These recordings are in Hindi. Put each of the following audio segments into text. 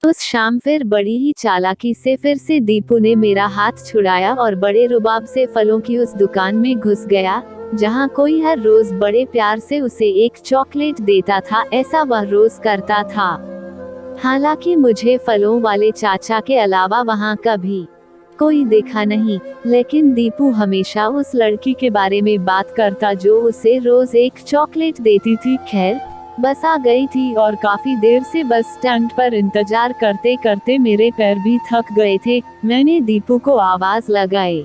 उस शाम फिर बड़ी ही चालाकी से फिर से दीपू ने मेरा हाथ छुड़ाया और बड़े रुबाब से फलों की उस दुकान में घुस गया, जहां कोई हर रोज बड़े प्यार से उसे एक चॉकलेट देता था, ऐसा वह रोज करता था। हालांकि मुझे फलों वाले चाचा के अलावा वहां कभी कोई देखा नहीं, लेकिन दीपू हमेशा उस लड़की के बारे में बात करता जो उसे रोज एक चॉकलेट देती थी। खैर, बस आ गई थी और काफी देर से बस स्टैंड पर इंतजार करते करते मेरे पैर भी थक गए थे। मैंने दीपू को आवाज लगाई।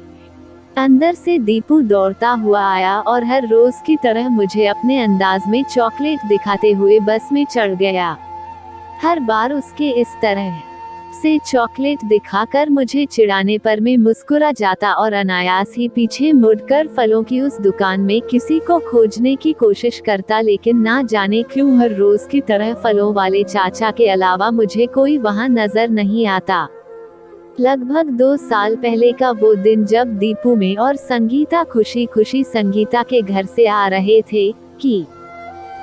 अंदर से दीपू दौड़ता हुआ आया और हर रोज की तरह मुझे अपने अंदाज में चॉकलेट दिखाते हुए बस में चढ़ गया। हर बार उसके इस तरह से चॉकलेट दिखाकर मुझे चिढ़ाने पर मैं मुस्कुरा जाता और अनायास ही पीछे मुड़कर फलों की उस दुकान में किसी को खोजने की कोशिश करता, लेकिन ना जाने क्यों हर रोज की तरह फलों वाले चाचा के अलावा मुझे कोई वहां नजर नहीं आता। लगभग 2 साल पहले का वो दिन जब दीपू में और संगीता खुशी खुशी संगीता के घर से आ रहे थे कि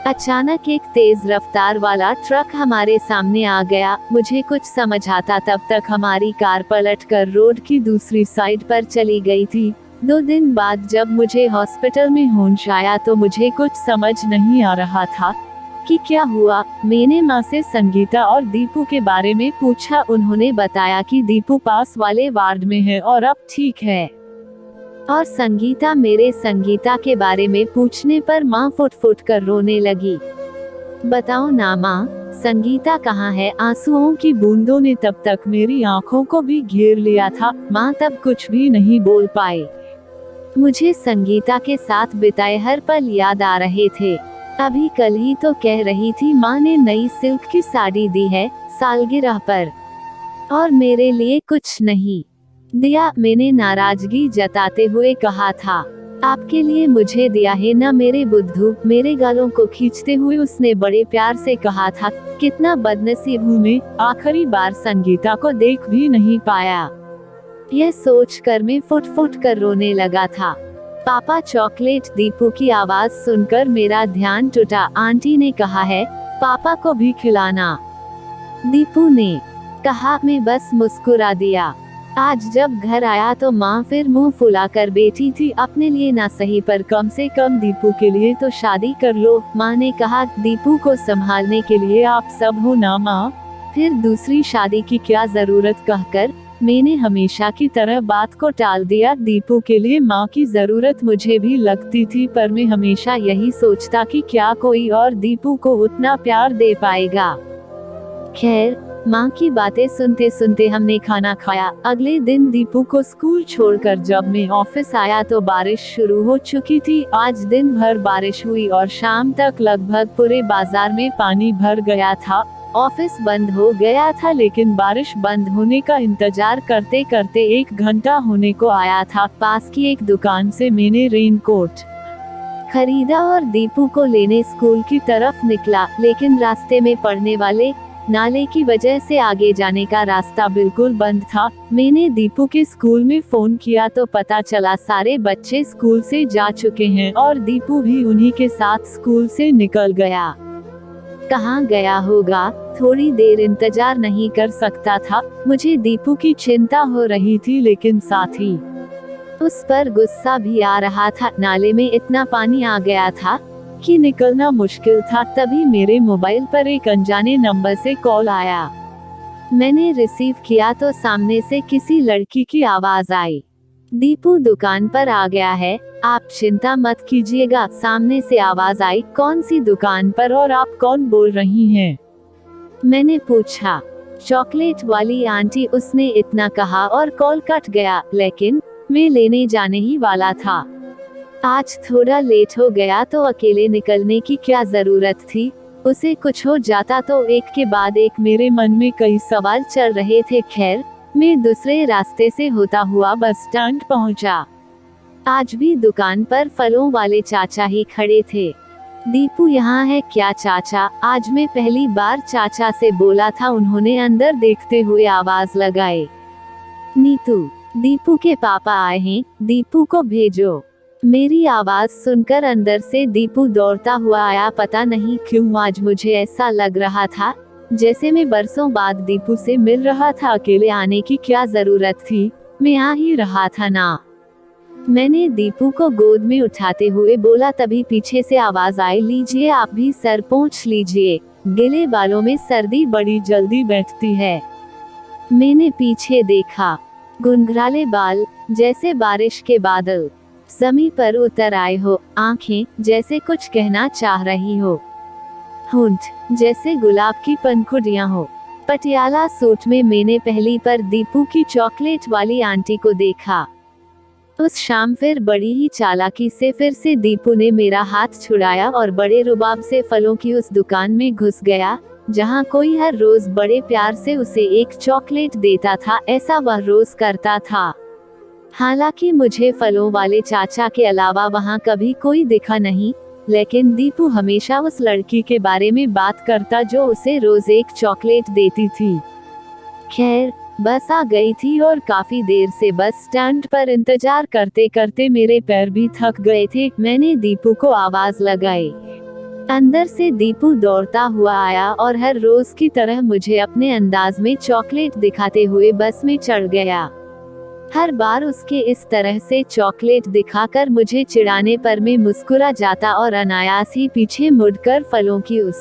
अचानक एक तेज रफ्तार वाला ट्रक हमारे सामने आ गया। मुझे कुछ समझ आता तब तक हमारी कार पलटकर रोड की दूसरी साइड पर चली गई थी। 2 दिन बाद जब मुझे हॉस्पिटल में होश आया तो मुझे कुछ समझ नहीं आ रहा था कि क्या हुआ। मैंने माँ से संगीता और दीपू के बारे में पूछा। उन्होंने बताया कि दीपू पास वाले वार्ड में है और अब ठीक है। और संगीता के बारे में पूछने पर माँ फुट फुट कर रोने लगी। बताओ ना माँ, संगीता कहाँ है? आंसुओं की बूंदों ने तब तक मेरी आंखों को भी घेर लिया था। माँ तब कुछ भी नहीं बोल पाई। मुझे संगीता के साथ बिताए हर पल याद आ रहे थे। अभी कल ही तो कह रही थी माँ ने नई सिल्क की साड़ी दी है सालगिरह पर, और मेरे लिए कुछ नहीं दिया। मैंने नाराजगी जताते हुए कहा था, आपके लिए मुझे दिया है ना मेरे बुद्धू। मेरे गालों को खींचते हुए उसने बड़े प्यार से कहा था, कितना बदनसीब हूँ मैं, आखिरी बार संगीता को देख भी नहीं पाया। यह सोचकर मैं फुट फुट कर रोने लगा था। पापा चॉकलेट। दीपू की आवाज सुनकर मेरा ध्यान टूटा। आंटी ने कहा है पापा को भी खिलाना, दीपू ने कहा। मैं बस मुस्कुरा दिया। आज जब घर आया तो माँ फिर मुंह फुलाकर बैठी थी। अपने लिए ना सही पर कम से कम दीपू के लिए तो शादी कर लो। माँ ने कहा, दीपू को संभालने के लिए आप सब हो ना माँ, फिर दूसरी शादी की क्या जरूरत कहकर मैंने हमेशा की तरह बात को टाल दिया। दीपू के लिए माँ की जरूरत मुझे भी लगती थी, पर मैं हमेशा यही सोचता कि क्या कोई और दीपू को उतना प्यार दे पाएगा। खैर, माँ की बातें सुनते सुनते हमने खाना खाया। अगले दिन दीपू को स्कूल छोड़कर जब मैं ऑफिस आया तो बारिश शुरू हो चुकी थी। आज दिन भर बारिश हुई और शाम तक लगभग पूरे बाजार में पानी भर गया था। ऑफिस बंद हो गया था, लेकिन बारिश बंद होने का इंतजार करते करते 1 घंटा होने को आया था। पास की एक दुकान से मैंने रेनकोट खरीदा और दीपू को लेने स्कूल की तरफ निकला, लेकिन रास्ते में पड़ने वाले नाले की वजह से आगे जाने का रास्ता बिल्कुल बंद था। मैंने दीपू के स्कूल में फोन किया तो पता चला सारे बच्चे स्कूल से जा चुके हैं और दीपू भी उन्हीं के साथ स्कूल से निकल गया। कहाँ गया होगा? थोड़ी देर इंतजार नहीं कर सकता था। मुझे दीपू की चिंता हो रही थी, लेकिन साथ ही उस पर गुस्सा भी आ रहा था। नाले में इतना पानी आ गया था कि निकलना मुश्किल था। तभी मेरे मोबाइल पर एक अनजाने नंबर से कॉल आया। मैंने रिसीव किया तो सामने से किसी लड़की की आवाज आई, दीपू दुकान पर आ गया है, आप चिंता मत कीजिएगा। सामने से आवाज आई, कौन सी दुकान पर और आप कौन बोल रही हैं? मैंने पूछा, चॉकलेट वाली आंटी। उसने इतना कहा और कॉल कट गया। लेकिन मैं लेने जाने ही वाला था। आज थोड़ा लेट हो गया तो अकेले निकलने की क्या जरूरत थी? उसे कुछ हो जाता तो एक के बाद एक मेरे मन में कई सवाल चल रहे थे। खैर, मैं दूसरे रास्ते से होता हुआ बस स्टैंड पहुंचा। आज भी दुकान पर फलों वाले चाचा ही खड़े थे। दीपू यहाँ है क्या चाचा? आज मैं पहली बार चाचा से बोला था। उन्होंने अंदर देखते हुए आवाज लगाई, नीतू, दीपू के पापा आए हैं, दीपू को भेजो। मेरी आवाज सुनकर अंदर से दीपू दौड़ता हुआ आया। पता नहीं क्यों आज मुझे ऐसा लग रहा था जैसे मैं बरसों बाद दीपू से मिल रहा था। अकेले आने की क्या जरूरत थी, मैं आ ही रहा था ना। मैंने दीपू को गोद में उठाते हुए बोला, तभी पीछे से आवाज आई, लीजिए आप भी सर पोंछ लीजिए, गिले बालों में सर्दी बड़ी जल्दी बैठती है। मैंने पीछे देखा, गुनगुनाले बाल जैसे बारिश के बादल जमीन पर उतर आए हो, आंखें जैसे कुछ कहना चाह रही हो, होंठ जैसे गुलाब की पंखुड़ियां हो। पटियाला सूट में मैंने पहली पर दीपू की चॉकलेट वाली आंटी को देखा। उस शाम फिर बड़ी ही चालाकी से फिर से दीपू ने मेरा हाथ छुड़ाया और बड़े रुबाब से फलों की उस दुकान में घुस गया, जहां कोई हर रोज बड़े प्यार से उसे एक चॉकलेट देता था, ऐसा वह रोज करता था। हालांकि मुझे फलों वाले चाचा के अलावा वहां कभी कोई दिखा नहीं, लेकिन दीपू हमेशा उस लड़की के बारे में बात करता जो उसे रोज एक चॉकलेट देती थी। खैर, बस आ गई थी और काफी देर से बस स्टैंड पर इंतजार करते करते मेरे पैर भी थक गए थे। मैंने दीपू को आवाज लगाई। अंदर से दीपू दौड़ता हुआ आया और हर रोज की तरह मुझे अपने अंदाज में चॉकलेट दिखाते हुए बस में चढ़ गया। हर बार उसके इस तरह से चॉकलेट दिखाकर मुझे चिढ़ाने पर मैं मुस्कुरा जाता और अनायास ही पीछे मुड़कर फलों की उस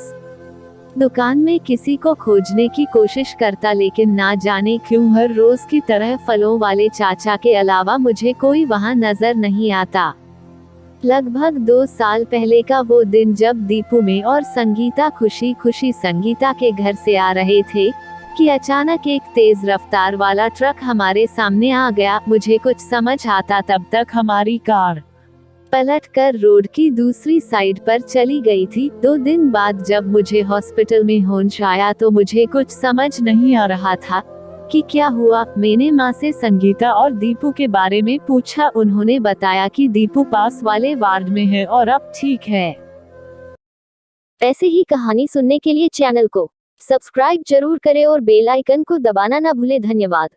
दुकान में किसी को खोजने की कोशिश करता, लेकिन ना जाने क्यों हर रोज की तरह फलों वाले चाचा के अलावा मुझे कोई वहां नजर नहीं आता। लगभग 2 साल पहले का वो दिन जब दीपू में और संगीता खुशी खुशी संगीता के घर से आ रहे थे कि अचानक एक तेज रफ्तार वाला ट्रक हमारे सामने आ गया। मुझे कुछ समझ आता तब तक हमारी कार पलटकर रोड की दूसरी साइड पर चली गई थी। 2 दिन बाद जब मुझे हॉस्पिटल में होश आया तो मुझे कुछ समझ नहीं आ रहा था कि क्या हुआ। मैंने माँ से संगीता और दीपू के बारे में पूछा। उन्होंने बताया कि दीपू पास वाले वार्ड में है और अब ठीक है। ऐसे ही कहानी सुनने के लिए चैनल को सब्सक्राइब जरूर करें और बेल आइकन को दबाना ना भूलें। धन्यवाद।